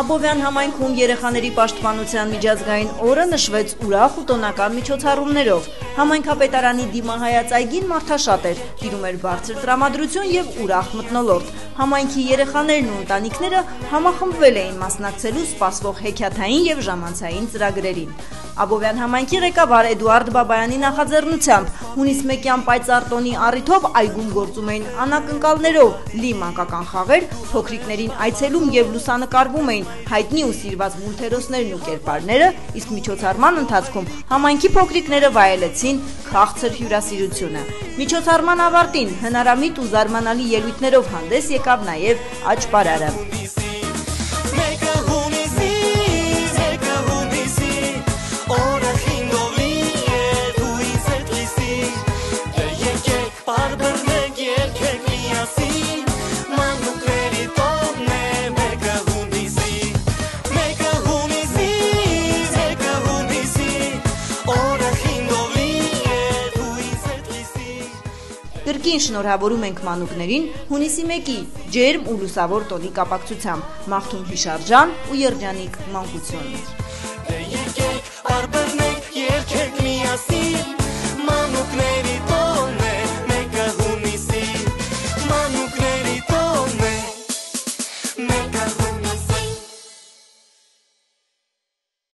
Աբովյան համայնքում երեխաների պաշտպանության միջազգային օրը նշվեց ուրախ ու տոնական միջոցառումներով։ Համայնքապետարանի դիմահայաց այգին մարդաշատ էր, տիրում էր բարձր տրամադրություն եւ ուրախ մթնոլորտ։ Համայնքի երեխաներն ու ընտանիքները համախմբվել էին մասնակցելու սպասվող հեքիաթային եւ ժամանցային ծրագրերին։ Աբովյան համայնքի ղեկավար Էդուարդ Բաբայանի նախաձեռնությամբ հունիս 1-յան պայծառ տոնի առիթով այգում գործում էին անակնկալներով լի մանկական խաղեր, փոքրիկներին այցելում եւ լուսանկարվում էին հայտնի ու սիրված մուլտհերոսներն ու կերպարները, իսկ միջոցառման ընթացքում համայնքի փոքրիկները վայելեցին քաղցր հյուրասիրությունը։ Միջոցառման ավարտին հնարամիտ ու զարմանալի ելույթներով հանդես եկավ նաեւ աճպարարը։ Կրկին շնորհավորում ենք մանուկներին հունիսի 1-ի ջերմ ու լուսավոր տոնի կապակցությամբ, մաղթում հիշարժան ու երջանիկ մանկություն։